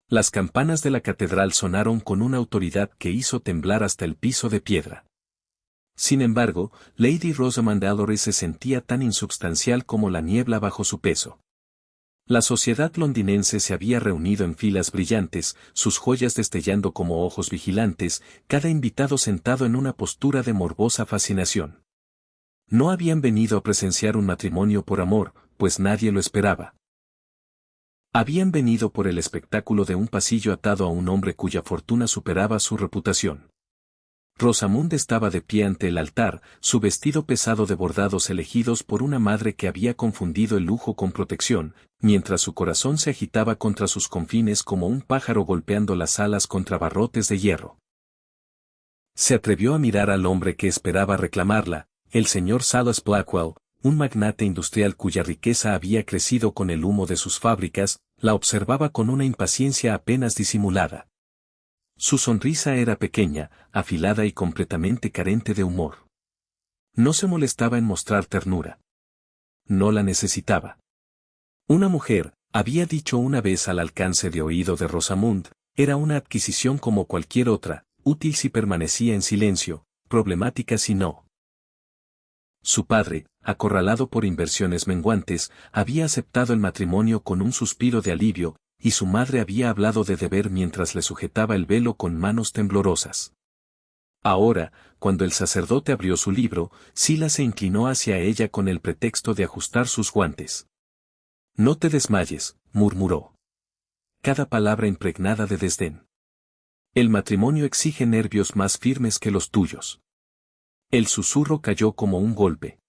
Las campanas de la catedral sonaron con una autoridad que hizo temblar hasta el piso de piedra. Sin embargo, Lady Rosamond Ellery se sentía tan insubstancial como la niebla bajo su peso. La sociedad londinense se había reunido en filas brillantes, sus joyas destellando como ojos vigilantes, cada invitado sentado en una postura de morbosa fascinación. No habían venido a presenciar un matrimonio por amor, pues nadie lo esperaba. Habían venido por el espectáculo de un pasillo atado a un hombre cuya fortuna superaba su reputación. Rosamund estaba de pie ante el altar, su vestido pesado de bordados elegidos por una madre que había confundido el lujo con protección, mientras su corazón se agitaba contra sus confines como un pájaro golpeando las alas contra barrotes de hierro. Se atrevió a mirar al hombre que esperaba reclamarla, el señor Silas Blackwell, un magnate industrial cuya riqueza había crecido con el humo de sus fábricas, la observaba con una impaciencia apenas disimulada. Su sonrisa era pequeña, afilada y completamente carente de humor. No se molestaba en mostrar ternura. No la necesitaba. Una mujer, había dicho una vez al alcance de oído de Rosamund, era una adquisición como cualquier otra, útil si permanecía en silencio, problemática si no. Su padre, acorralado por inversiones menguantes, había aceptado el matrimonio con un suspiro de alivio, y su madre había hablado de deber mientras le sujetaba el velo con manos temblorosas. Ahora, cuando el sacerdote abrió su libro, Silas se inclinó hacia ella con el pretexto de ajustar sus guantes. «No te desmayes», murmuró. Cada palabra impregnada de desdén. «El matrimonio exige nervios más firmes que los tuyos». El susurro cayó como un golpe.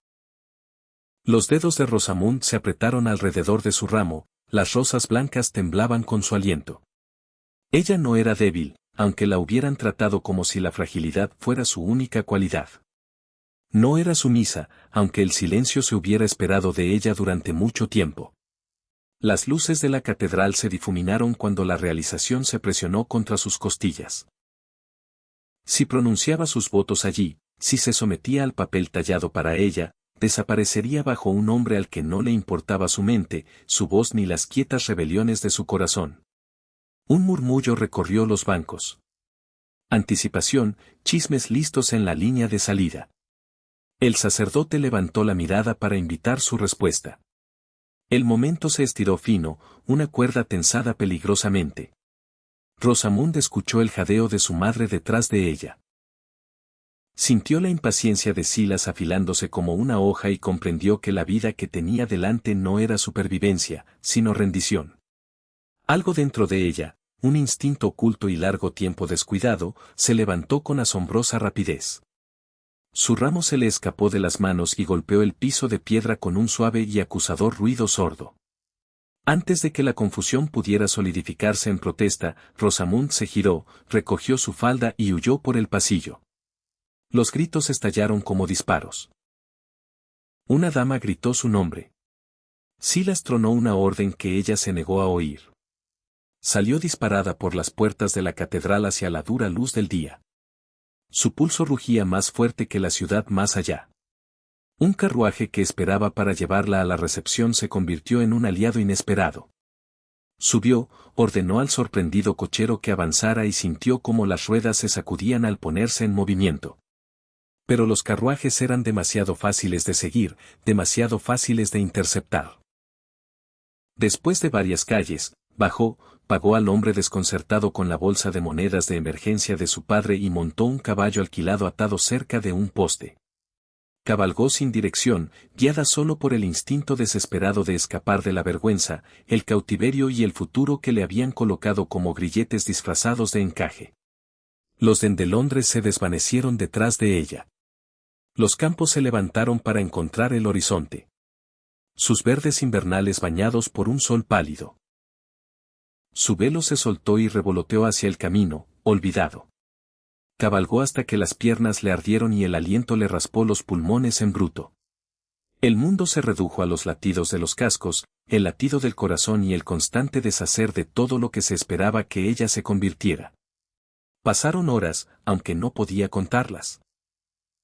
Los dedos de Rosamund se apretaron alrededor de su ramo, las rosas blancas temblaban con su aliento. Ella no era débil, aunque la hubieran tratado como si la fragilidad fuera su única cualidad. No era sumisa, aunque el silencio se hubiera esperado de ella durante mucho tiempo. Las luces de la catedral se difuminaron cuando la realización se presionó contra sus costillas. Si pronunciaba sus votos allí, si se sometía al papel tallado para ella, desaparecería bajo un hombre al que no le importaba su mente, su voz ni las quietas rebeliones de su corazón. Un murmullo recorrió los bancos. Anticipación, chismes listos en la línea de salida. El sacerdote levantó la mirada para invitar su respuesta. El momento se estiró fino, una cuerda tensada peligrosamente. Rosamund escuchó el jadeo de su madre detrás de ella. Sintió la impaciencia de Silas afilándose como una hoja y comprendió que la vida que tenía delante no era supervivencia, sino rendición. Algo dentro de ella, un instinto oculto y largo tiempo descuidado, se levantó con asombrosa rapidez. Su ramo se le escapó de las manos y golpeó el piso de piedra con un suave y acusador ruido sordo. Antes de que la confusión pudiera solidificarse en protesta, Rosamund se giró, recogió su falda y huyó por el pasillo. Los gritos estallaron como disparos. Una dama gritó su nombre. Silas tronó una orden que ella se negó a oír. Salió disparada por las puertas de la catedral hacia la dura luz del día. Su pulso rugía más fuerte que la ciudad más allá. Un carruaje que esperaba para llevarla a la recepción se convirtió en un aliado inesperado. Subió, ordenó al sorprendido cochero que avanzara y sintió cómo las ruedas se sacudían al ponerse en movimiento. Pero los carruajes eran demasiado fáciles de seguir, demasiado fáciles de interceptar. Después de varias calles, bajó, pagó al hombre desconcertado con la bolsa de monedas de emergencia de su padre y montó un caballo alquilado atado cerca de un poste. Cabalgó sin dirección, guiada solo por el instinto desesperado de escapar de la vergüenza, el cautiverio y el futuro que le habían colocado como grilletes disfrazados de encaje. Los de Londres se desvanecieron detrás de ella. Los campos se levantaron para encontrar el horizonte. Sus verdes invernales bañados por un sol pálido. Su velo se soltó y revoloteó hacia el camino, olvidado. Cabalgó hasta que las piernas le ardieron y el aliento le raspó los pulmones en bruto. El mundo se redujo a los latidos de los cascos, el latido del corazón y el constante deshacer de todo lo que se esperaba que ella se convirtiera. Pasaron horas, aunque no podía contarlas.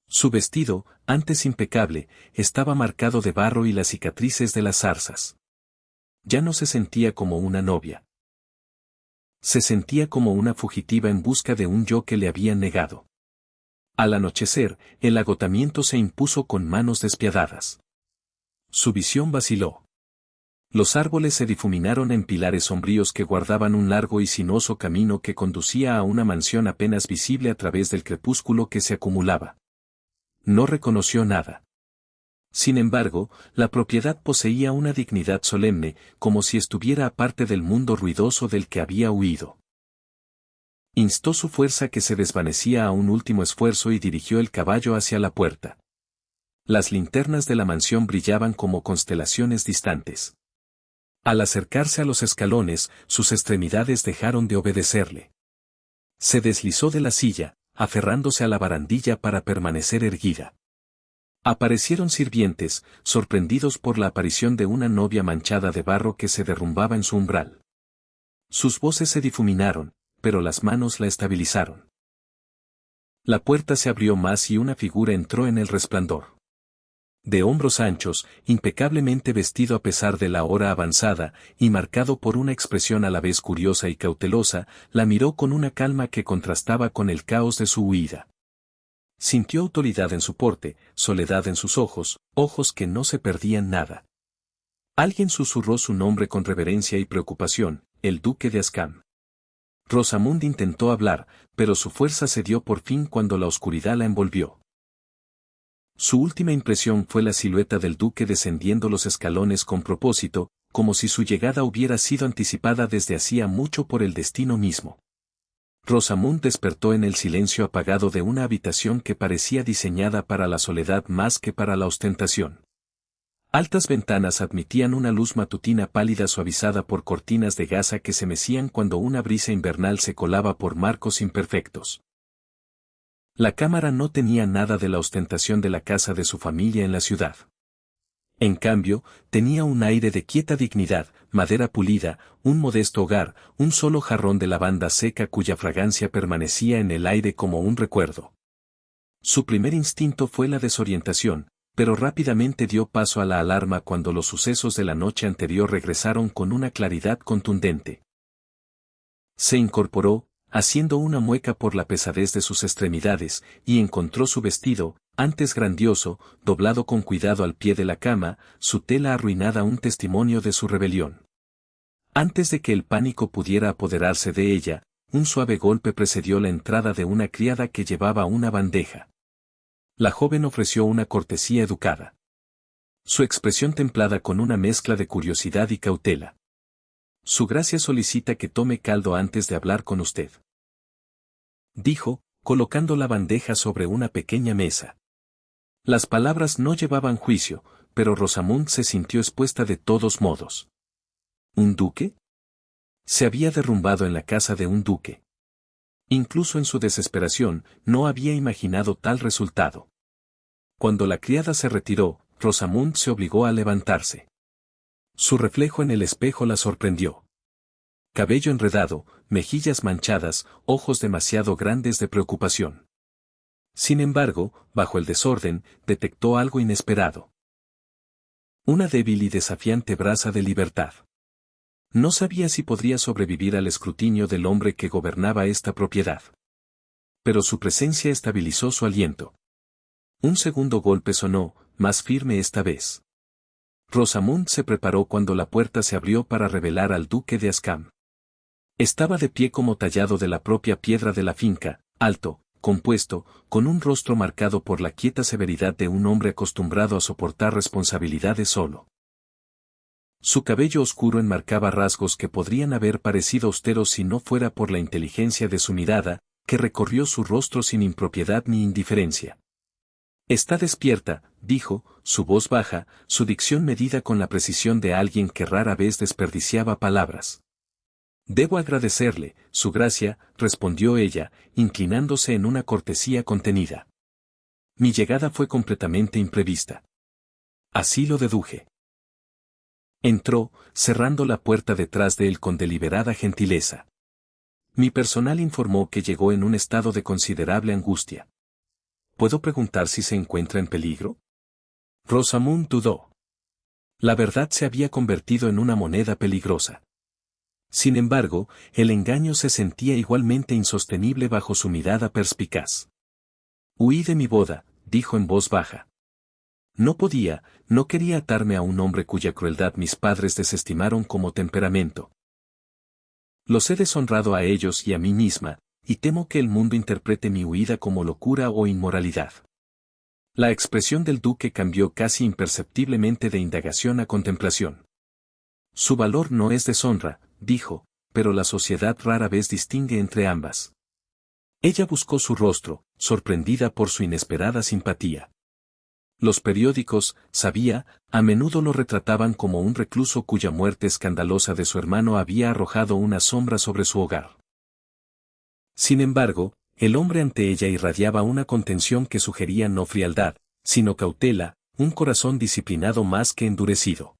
Su vestido, antes impecable, estaba marcado de barro y las cicatrices de las zarzas. Ya no se sentía como una novia. Se sentía como una fugitiva en busca de un yo que le habían negado. Al anochecer, el agotamiento se impuso con manos despiadadas. Su visión vaciló. Los árboles se difuminaron en pilares sombríos que guardaban un largo y sinuoso camino que conducía a una mansión apenas visible a través del crepúsculo que se acumulaba. No reconoció nada. Sin embargo, la propiedad poseía una dignidad solemne, como si estuviera aparte del mundo ruidoso del que había huido. Instó su fuerza que se desvanecía a un último esfuerzo y dirigió el caballo hacia la puerta. Las linternas de la mansión brillaban como constelaciones distantes. Al acercarse a los escalones, sus extremidades dejaron de obedecerle. Se deslizó de la silla, aferrándose a la barandilla para permanecer erguida. Aparecieron sirvientes, sorprendidos por la aparición de una novia manchada de barro que se derrumbaba en su umbral. Sus voces se difuminaron, pero las manos la estabilizaron. La puerta se abrió más y una figura entró en el resplandor. De hombros anchos, impecablemente vestido a pesar de la hora avanzada, y marcado por una expresión a la vez curiosa y cautelosa, la miró con una calma que contrastaba con el caos de su huida. Sintió autoridad en su porte, soledad en sus ojos, ojos que no se perdían nada. Alguien susurró su nombre con reverencia y preocupación, el duque de Ascam. Rosamund intentó hablar, pero su fuerza cedió por fin cuando la oscuridad la envolvió. Su última impresión fue la silueta del duque descendiendo los escalones con propósito, como si su llegada hubiera sido anticipada desde hacía mucho por el destino mismo. Rosamund despertó en el silencio apagado de una habitación que parecía diseñada para la soledad más que para la ostentación. Altas ventanas admitían una luz matutina pálida suavizada por cortinas de gasa que se mecían cuando una brisa invernal se colaba por marcos imperfectos. La cámara no tenía nada de la ostentación de la casa de su familia en la ciudad. En cambio, tenía un aire de quieta dignidad, madera pulida, un modesto hogar, un solo jarrón de lavanda seca cuya fragancia permanecía en el aire como un recuerdo. Su primer instinto fue la desorientación, pero rápidamente dio paso a la alarma cuando los sucesos de la noche anterior regresaron con una claridad contundente. Se incorporó, haciendo una mueca por la pesadez de sus extremidades, y encontró su vestido, antes grandioso, doblado con cuidado al pie de la cama, su tela arruinada un testimonio de su rebelión. Antes de que el pánico pudiera apoderarse de ella, un suave golpe precedió la entrada de una criada que llevaba una bandeja. La joven ofreció una cortesía educada. Su expresión templada con una mezcla de curiosidad y cautela. Su gracia solicita que tome caldo antes de hablar con usted, dijo, colocando la bandeja sobre una pequeña mesa. Las palabras no llevaban juicio, pero Rosamund se sintió expuesta de todos modos. ¿Un duque? Se había derrumbado en la casa de un duque. Incluso en su desesperación, no había imaginado tal resultado. Cuando la criada se retiró, Rosamund se obligó a levantarse. Su reflejo en el espejo la sorprendió. Cabello enredado, mejillas manchadas, ojos demasiado grandes de preocupación. Sin embargo, bajo el desorden, detectó algo inesperado. Una débil y desafiante brasa de libertad. No sabía si podría sobrevivir al escrutinio del hombre que gobernaba esta propiedad. Pero su presencia estabilizó su aliento. Un segundo golpe sonó, más firme esta vez. Rosamund se preparó cuando la puerta se abrió para revelar al duque de Ascam. Estaba de pie como tallado de la propia piedra de la finca, alto, compuesto, con un rostro marcado por la quieta severidad de un hombre acostumbrado a soportar responsabilidades solo. Su cabello oscuro enmarcaba rasgos que podrían haber parecido austeros si no fuera por la inteligencia de su mirada, que recorrió su rostro sin impropiedad ni indiferencia. Está despierta, dijo, su voz baja, su dicción medida con la precisión de alguien que rara vez desperdiciaba palabras. Debo agradecerle, su gracia, respondió ella, inclinándose en una cortesía contenida. Mi llegada fue completamente imprevista. Así lo deduje. Entró, cerrando la puerta detrás de él con deliberada gentileza. Mi personal informó que llegó en un estado de considerable angustia. ¿Puedo preguntar si se encuentra en peligro? Rosamund dudó. La verdad se había convertido en una moneda peligrosa. Sin embargo, el engaño se sentía igualmente insostenible bajo su mirada perspicaz. «Huí de mi boda», dijo en voz baja. No quería atarme a un hombre cuya crueldad mis padres desestimaron como temperamento. Los he deshonrado a ellos y a mí misma, y temo que el mundo interprete mi huida como locura o inmoralidad. La expresión del duque cambió casi imperceptiblemente de indagación a contemplación. Su valor no es deshonra, dijo, pero la sociedad rara vez distingue entre ambas. Ella buscó su rostro, sorprendida por su inesperada simpatía. Los periódicos, sabía, a menudo lo retrataban como un recluso cuya muerte escandalosa de su hermano había arrojado una sombra sobre su hogar. Sin embargo, el hombre ante ella irradiaba una contención que sugería no frialdad, sino cautela, un corazón disciplinado más que endurecido.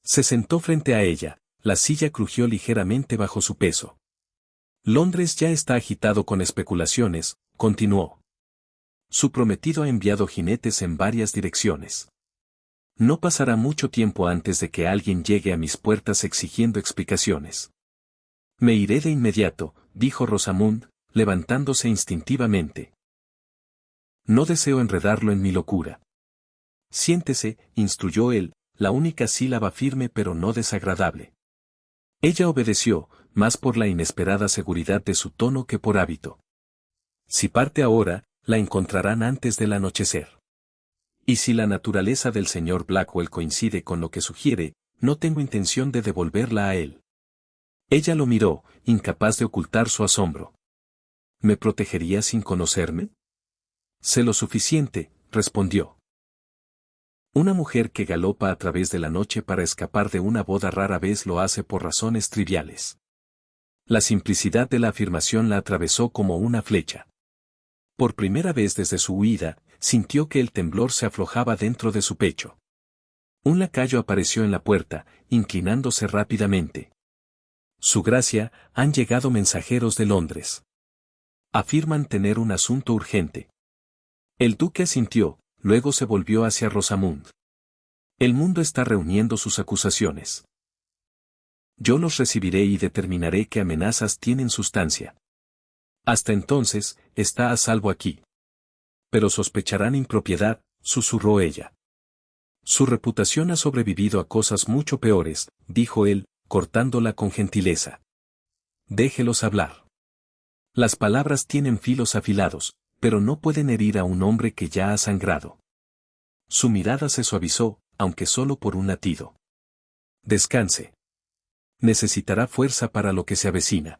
Se sentó frente a ella, la silla crujió ligeramente bajo su peso. Londres ya está agitado con especulaciones, continuó. Su prometido ha enviado jinetes en varias direcciones. No pasará mucho tiempo antes de que alguien llegue a mis puertas exigiendo explicaciones. Me iré de inmediato, dijo Rosamund, levantándose instintivamente. No deseo enredarlo en mi locura. Siéntese, instruyó él, la única sílaba firme pero no desagradable. Ella obedeció, más por la inesperada seguridad de su tono que por hábito. Si parte ahora, la encontrarán antes del anochecer. Y si la naturaleza del señor Blackwell coincide con lo que sugiere, no tengo intención de devolverla a él. Ella lo miró, incapaz de ocultar su asombro. ¿Me protegería sin conocerme? Sé lo suficiente, respondió. Una mujer que galopa a través de la noche para escapar de una boda rara vez lo hace por razones triviales. La simplicidad de la afirmación la atravesó como una flecha. Por primera vez desde su huida, sintió que el temblor se aflojaba dentro de su pecho. Un lacayo apareció en la puerta, inclinándose rápidamente. Su gracia, han llegado mensajeros de Londres. Afirman tener un asunto urgente. El duque asintió, luego se volvió hacia Rosamund. El mundo está reuniendo sus acusaciones. Yo los recibiré y determinaré qué amenazas tienen sustancia. Hasta entonces, está a salvo aquí. Pero sospecharán impropiedad, susurró ella. Su reputación ha sobrevivido a cosas mucho peores, dijo él, cortándola con gentileza. Déjelos hablar. Las palabras tienen filos afilados, pero no pueden herir a un hombre que ya ha sangrado. Su mirada se suavizó, aunque solo por un latido. Descanse. Necesitará fuerza para lo que se avecina.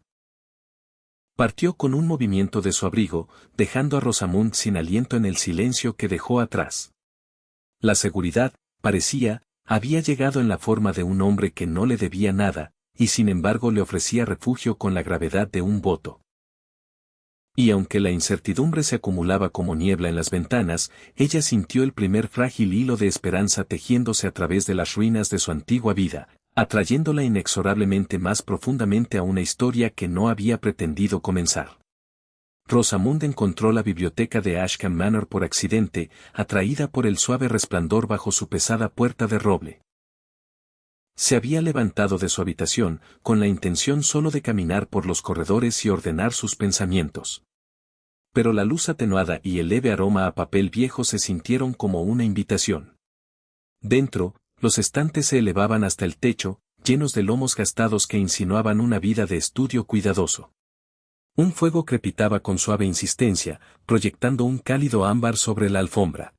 Partió con un movimiento de su abrigo, dejando a Rosamund sin aliento en el silencio que dejó atrás. La seguridad, parecía, había llegado en la forma de un hombre que no le debía nada, y sin embargo le ofrecía refugio con la gravedad de un voto. Y aunque la incertidumbre se acumulaba como niebla en las ventanas, ella sintió el primer frágil hilo de esperanza tejiéndose a través de las ruinas de su antigua vida, atrayéndola inexorablemente más profundamente a una historia que no había pretendido comenzar. Rosamund encontró la biblioteca de Ashcombe Manor por accidente, atraída por el suave resplandor bajo su pesada puerta de roble. Se había levantado de su habitación, con la intención solo de caminar por los corredores y ordenar sus pensamientos. Pero la luz atenuada y el leve aroma a papel viejo se sintieron como una invitación. Dentro, los estantes se elevaban hasta el techo, llenos de lomos gastados que insinuaban una vida de estudio cuidadoso. Un fuego crepitaba con suave insistencia, proyectando un cálido ámbar sobre la alfombra.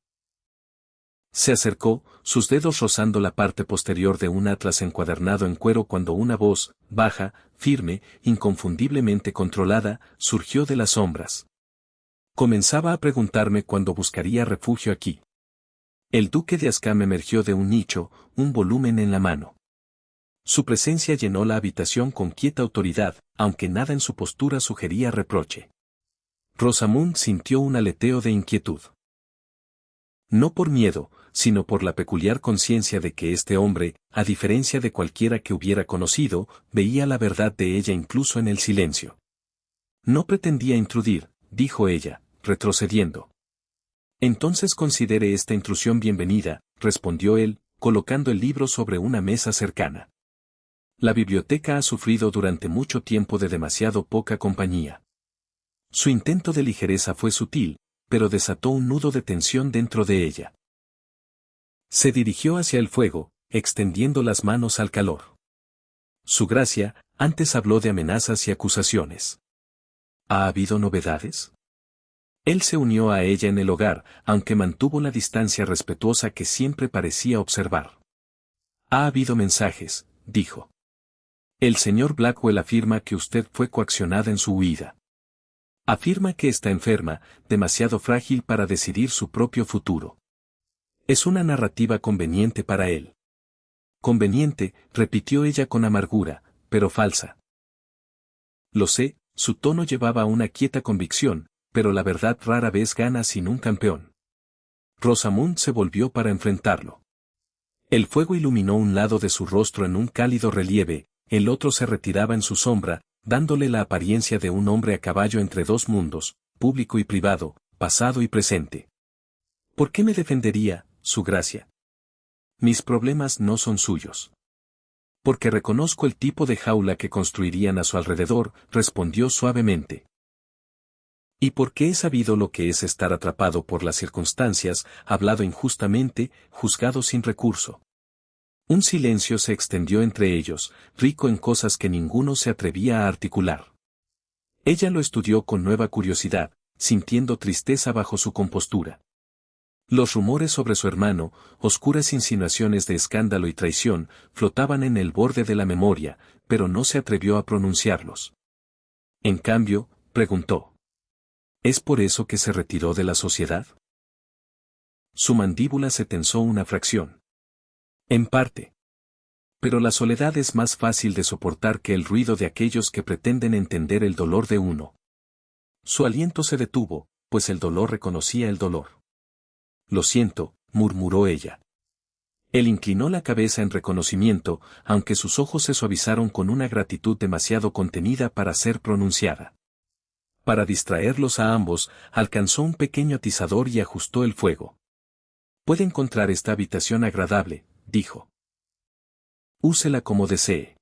Se acercó, sus dedos rozando la parte posterior de un atlas encuadernado en cuero cuando una voz, baja, firme, inconfundiblemente controlada, surgió de las sombras. Comenzaba a preguntarme cuándo buscaría refugio aquí. El duque de Ascam emergió de un nicho, un volumen en la mano. Su presencia llenó la habitación con quieta autoridad, aunque nada en su postura sugería reproche. Rosamund sintió un aleteo de inquietud. No por miedo, sino por la peculiar conciencia de que este hombre, a diferencia de cualquiera que hubiera conocido, veía la verdad de ella incluso en el silencio. No pretendía intrudir, dijo ella, retrocediendo. Entonces considere esta intrusión bienvenida, respondió él, colocando el libro sobre una mesa cercana. La biblioteca ha sufrido durante mucho tiempo de demasiado poca compañía. Su intento de ligereza fue sutil, pero desató un nudo de tensión dentro de ella. Se dirigió hacia el fuego, extendiendo las manos al calor. Su gracia, antes habló de amenazas y acusaciones. ¿Ha habido novedades? Él se unió a ella en el hogar, aunque mantuvo la distancia respetuosa que siempre parecía observar. Ha habido mensajes, dijo. El señor Blackwell afirma que usted fue coaccionada en su huida. Afirma que está enferma, demasiado frágil para decidir su propio futuro. Es una narrativa conveniente para él. Conveniente, repitió ella con amargura, pero falsa. Lo sé, su tono llevaba una quieta convicción, pero la verdad rara vez gana sin un campeón. Rosamund se volvió para enfrentarlo. El fuego iluminó un lado de su rostro en un cálido relieve, el otro se retiraba en su sombra, dándole la apariencia de un hombre a caballo entre dos mundos, público y privado, pasado y presente. ¿Por qué me defendería, su gracia? Mis problemas no son suyos. Porque reconozco el tipo de jaula que construirían a su alrededor, respondió suavemente. Y porque he sabido lo que es estar atrapado por las circunstancias, hablado injustamente, juzgado sin recurso. Un silencio se extendió entre ellos, rico en cosas que ninguno se atrevía a articular. Ella lo estudió con nueva curiosidad, sintiendo tristeza bajo su compostura. Los rumores sobre su hermano, oscuras insinuaciones de escándalo y traición, flotaban en el borde de la memoria, pero no se atrevió a pronunciarlos. En cambio, preguntó. ¿Es por eso que se retiró de la sociedad? Su mandíbula se tensó una fracción. En parte. Pero la soledad es más fácil de soportar que el ruido de aquellos que pretenden entender el dolor de uno. Su aliento se detuvo, pues el dolor reconocía el dolor. Lo siento, murmuró ella. Él inclinó la cabeza en reconocimiento, aunque sus ojos se suavizaron con una gratitud demasiado contenida para ser pronunciada. Para distraerlos a ambos, alcanzó un pequeño atizador y ajustó el fuego. Puede encontrar esta habitación agradable, dijo. Úsela como desee.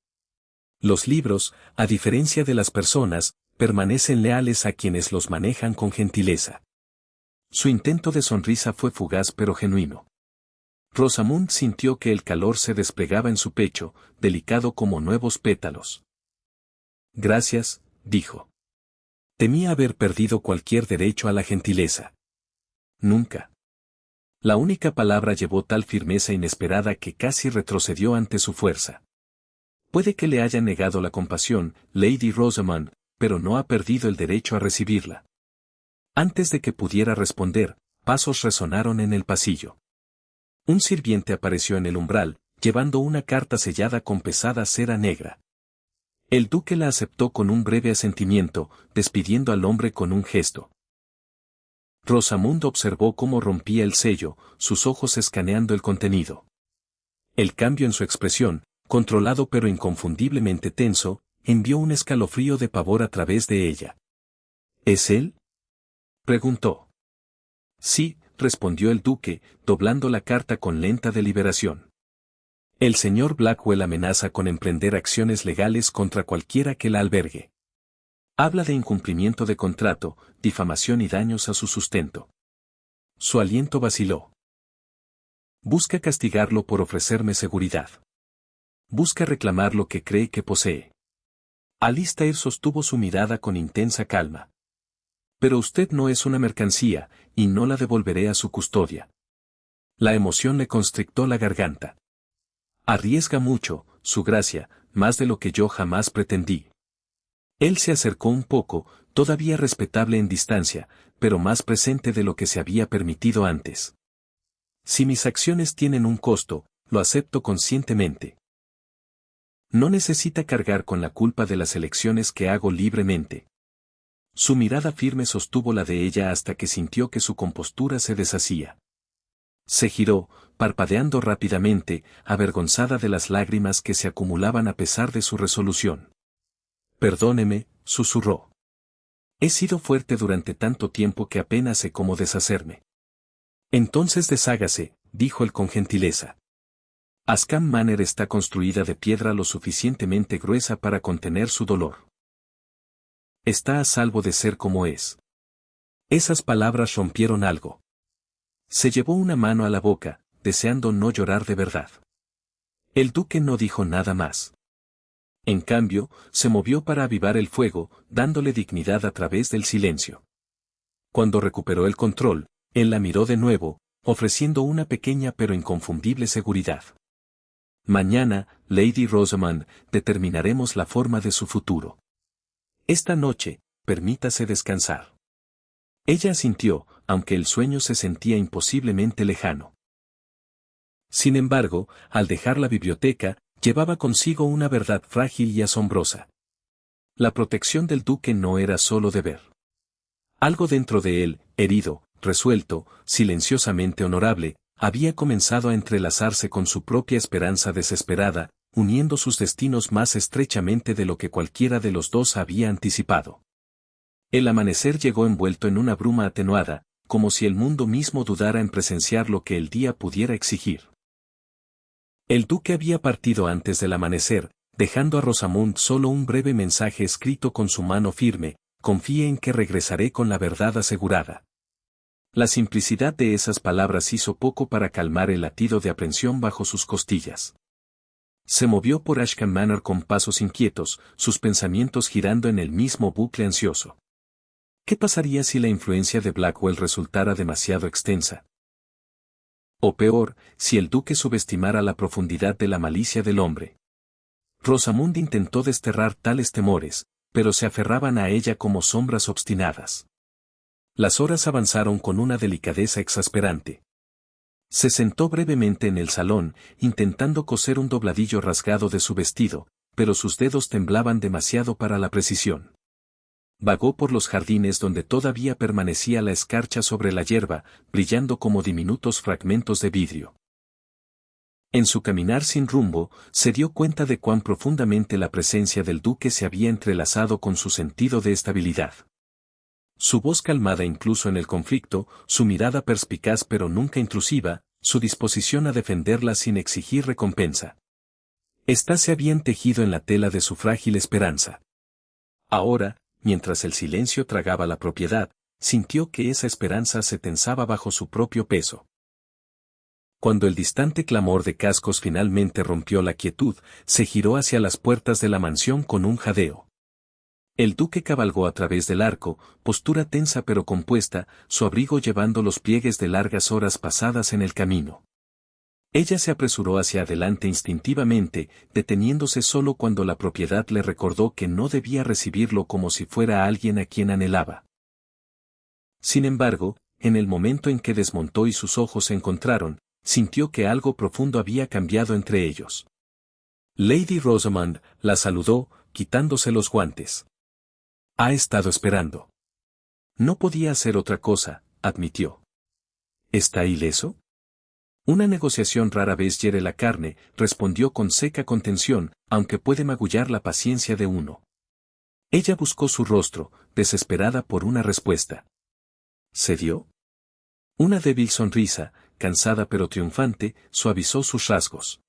Los libros, a diferencia de las personas, permanecen leales a quienes los manejan con gentileza. Su intento de sonrisa fue fugaz pero genuino. Rosamund sintió que el calor se desplegaba en su pecho, delicado como nuevos pétalos. Gracias, dijo. Temía haber perdido cualquier derecho a la gentileza. Nunca. La única palabra llevó tal firmeza inesperada que casi retrocedió ante su fuerza. Puede que le haya negado la compasión, Lady Rosamund, pero no ha perdido el derecho a recibirla. Antes de que pudiera responder, pasos resonaron en el pasillo. Un sirviente apareció en el umbral, llevando una carta sellada con pesada cera negra. El duque la aceptó con un breve asentimiento, despidiendo al hombre con un gesto. Rosamund observó cómo rompía el sello, sus ojos escaneando el contenido. El cambio en su expresión, controlado pero inconfundiblemente tenso, envió un escalofrío de pavor a través de ella. ¿Es él?, preguntó. Sí, respondió el duque, doblando la carta con lenta deliberación. El señor Blackwell amenaza con emprender acciones legales contra cualquiera que la albergue. Habla de incumplimiento de contrato, difamación y daños a su sustento. Su aliento vaciló. Busca castigarlo por ofrecerme seguridad. Busca reclamar lo que cree que posee. Alistair sostuvo su mirada con intensa calma. Pero usted no es una mercancía, y no la devolveré a su custodia. La emoción le constrictó la garganta. Arriesga mucho, su gracia, más de lo que yo jamás pretendí. Él se acercó un poco, todavía respetable en distancia, pero más presente de lo que se había permitido antes. Si mis acciones tienen un costo, lo acepto conscientemente. No necesita cargar con la culpa de las elecciones que hago libremente. Su mirada firme sostuvo la de ella hasta que sintió que su compostura se deshacía. Se giró, parpadeando rápidamente, avergonzada de las lágrimas que se acumulaban a pesar de su resolución. Perdóneme, susurró. He sido fuerte durante tanto tiempo que apenas sé cómo deshacerme. Entonces deshágase, dijo él con gentileza. Askham Manor está construida de piedra lo suficientemente gruesa para contener su dolor. Está a salvo de ser como es. Esas palabras rompieron algo. Se llevó una mano a la boca, deseando no llorar de verdad. El duque no dijo nada más. En cambio, se movió para avivar el fuego, dándole dignidad a través del silencio. Cuando recuperó el control, él la miró de nuevo, ofreciendo una pequeña pero inconfundible seguridad. Mañana, Lady Rosamond, determinaremos la forma de su futuro. Esta noche, permítase descansar. Ella asintió, aunque el sueño se sentía imposiblemente lejano. Sin embargo, al dejar la biblioteca, llevaba consigo una verdad frágil y asombrosa. La protección del duque no era solo deber. Algo dentro de él, herido, resuelto, silenciosamente honorable, había comenzado a entrelazarse con su propia esperanza desesperada, uniendo sus destinos más estrechamente de lo que cualquiera de los dos había anticipado. El amanecer llegó envuelto en una bruma atenuada, como si el mundo mismo dudara en presenciar lo que el día pudiera exigir. El duque había partido antes del amanecer, dejando a Rosamund solo un breve mensaje escrito con su mano firme: confíe en que regresaré con la verdad asegurada. La simplicidad de esas palabras hizo poco para calmar el latido de aprensión bajo sus costillas. Se movió por Askham Manor con pasos inquietos, sus pensamientos girando en el mismo bucle ansioso. ¿Qué pasaría si la influencia de Blackwell resultara demasiado extensa? O peor, si el duque subestimara la profundidad de la malicia del hombre. Rosamund intentó desterrar tales temores, pero se aferraban a ella como sombras obstinadas. Las horas avanzaron con una delicadeza exasperante. Se sentó brevemente en el salón, intentando coser un dobladillo rasgado de su vestido, pero sus dedos temblaban demasiado para la precisión. Vagó por los jardines donde todavía permanecía la escarcha sobre la hierba, brillando como diminutos fragmentos de vidrio. En su caminar sin rumbo, se dio cuenta de cuán profundamente la presencia del duque se había entrelazado con su sentido de estabilidad. Su voz calmada incluso en el conflicto, su mirada perspicaz pero nunca intrusiva, su disposición a defenderla sin exigir recompensa. Éstas se habían tejido en la tela de su frágil esperanza. Ahora, mientras el silencio tragaba la propiedad, sintió que esa esperanza se tensaba bajo su propio peso. Cuando el distante clamor de cascos finalmente rompió la quietud, se giró hacia las puertas de la mansión con un jadeo. El duque cabalgó a través del arco, postura tensa pero compuesta, su abrigo llevando los pliegues de largas horas pasadas en el camino. Ella se apresuró hacia adelante instintivamente, deteniéndose solo cuando la propiedad le recordó que no debía recibirlo como si fuera alguien a quien anhelaba. Sin embargo, en el momento en que desmontó y sus ojos se encontraron, sintió que algo profundo había cambiado entre ellos. Lady Rosamond la saludó, quitándose los guantes. Ha estado esperando. No podía hacer otra cosa, admitió. ¿Está ileso? Una negociación rara vez hiere la carne, respondió con seca contención, aunque puede magullar la paciencia de uno. Ella buscó su rostro, desesperada por una respuesta. ¿Cedió? Una débil sonrisa, cansada pero triunfante, suavizó sus rasgos.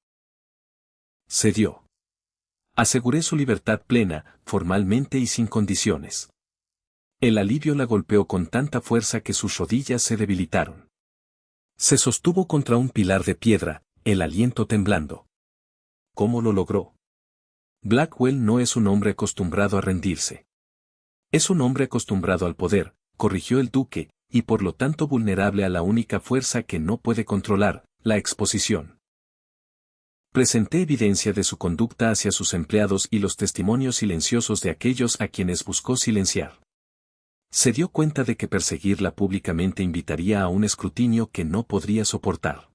Cedió. Aseguré su libertad plena, formalmente y sin condiciones. El alivio la golpeó con tanta fuerza que sus rodillas se debilitaron. Se sostuvo contra un pilar de piedra, el aliento temblando. ¿Cómo lo logró? Blackwell no es un hombre acostumbrado a rendirse. Es un hombre acostumbrado al poder, corrigió el duque, y por lo tanto vulnerable a la única fuerza que no puede controlar, la exposición. Presenté evidencia de su conducta hacia sus empleados y los testimonios silenciosos de aquellos a quienes buscó silenciar. Se dio cuenta de que perseguirla públicamente invitaría a un escrutinio que no podría soportar.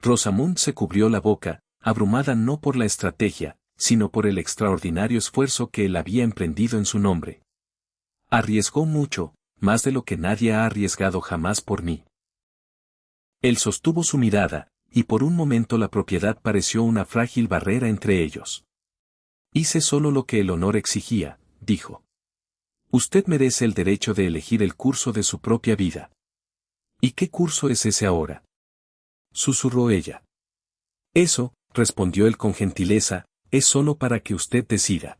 Rosamund se cubrió la boca, abrumada no por la estrategia, sino por el extraordinario esfuerzo que él había emprendido en su nombre. Arriesgó mucho, más de lo que nadie ha arriesgado jamás por mí. Él sostuvo su mirada, y por un momento la propiedad pareció una frágil barrera entre ellos. Hice solo lo que el honor exigía, dijo. Usted merece el derecho de elegir el curso de su propia vida. ¿Y qué curso es ese ahora? Susurró ella. Eso, respondió él con gentileza, es solo para que usted decida.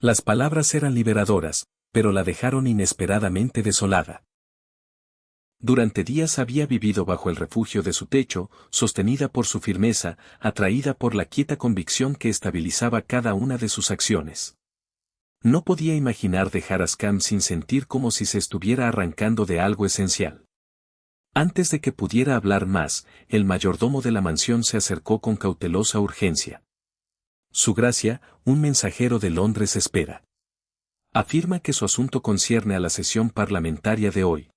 Las palabras eran liberadoras, pero la dejaron inesperadamente desolada. Durante días había vivido bajo el refugio de su techo, sostenida por su firmeza, atraída por la quieta convicción que estabilizaba cada una de sus acciones. No podía imaginar dejar Ascam sin sentir como si se estuviera arrancando de algo esencial. Antes de que pudiera hablar más, el mayordomo de la mansión se acercó con cautelosa urgencia. Su Gracia, un mensajero de Londres espera. Afirma que su asunto concierne a la sesión parlamentaria de hoy.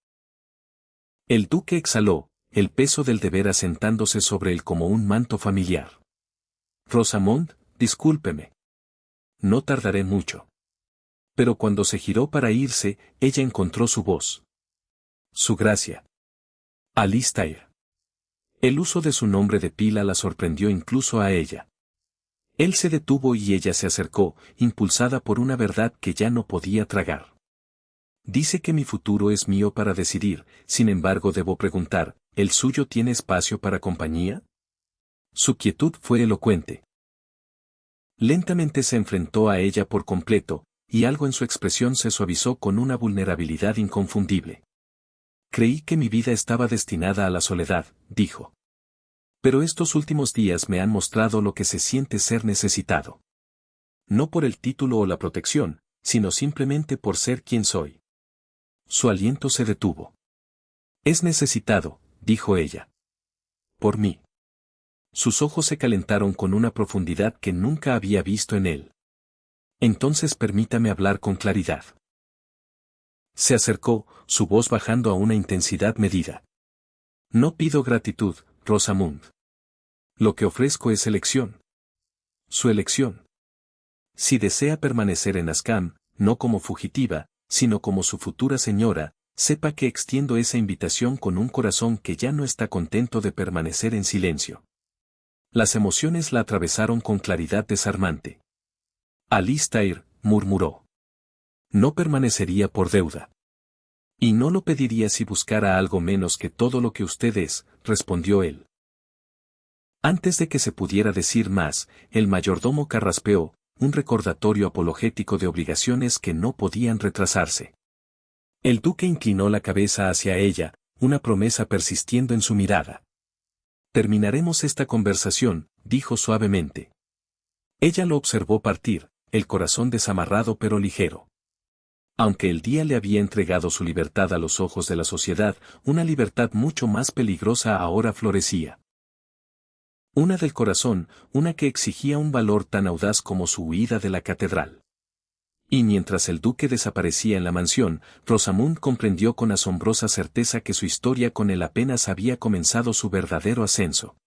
El duque exhaló, el peso del deber asentándose sobre él como un manto familiar. Rosamond, discúlpeme. No tardaré mucho. Pero cuando se giró para irse, ella encontró su voz. Su Gracia. Alistair. El uso de su nombre de pila la sorprendió incluso a ella. Él se detuvo y ella se acercó, impulsada por una verdad que ya no podía tragar. Dice que mi futuro es mío para decidir, sin embargo debo preguntar, ¿el suyo tiene espacio para compañía? Su quietud fue elocuente. Lentamente se enfrentó a ella por completo, y algo en su expresión se suavizó con una vulnerabilidad inconfundible. Creí que mi vida estaba destinada a la soledad, dijo. Pero estos últimos días me han mostrado lo que se siente ser necesitado. No por el título o la protección, sino simplemente por ser quien soy. Su aliento se detuvo. Es necesitado, dijo ella. Por mí. Sus ojos se calentaron con una profundidad que nunca había visto en él. Entonces permítame hablar con claridad. Se acercó, su voz bajando a una intensidad medida. No pido gratitud, Rosamund. Lo que ofrezco es elección. Su elección. Si desea permanecer en Ascam, no como fugitiva, sino como su futura señora, sepa que extiendo esa invitación con un corazón que ya no está contento de permanecer en silencio. Las emociones la atravesaron con claridad desarmante. Alistair, murmuró. No permanecería por deuda. Y no lo pediría si buscara algo menos que todo lo que usted es, respondió él. Antes de que se pudiera decir más, el mayordomo carraspeó, un recordatorio apologético de obligaciones que no podían retrasarse. El duque inclinó la cabeza hacia ella, una promesa persistiendo en su mirada. Terminaremos esta conversación, dijo suavemente. Ella lo observó partir, el corazón desamarrado pero ligero. Aunque el día le había entregado su libertad a los ojos de la sociedad, una libertad mucho más peligrosa ahora florecía. Una del corazón, una que exigía un valor tan audaz como su huida de la catedral. Y mientras el duque desaparecía en la mansión, Rosamund comprendió con asombrosa certeza que su historia con él apenas había comenzado su verdadero ascenso.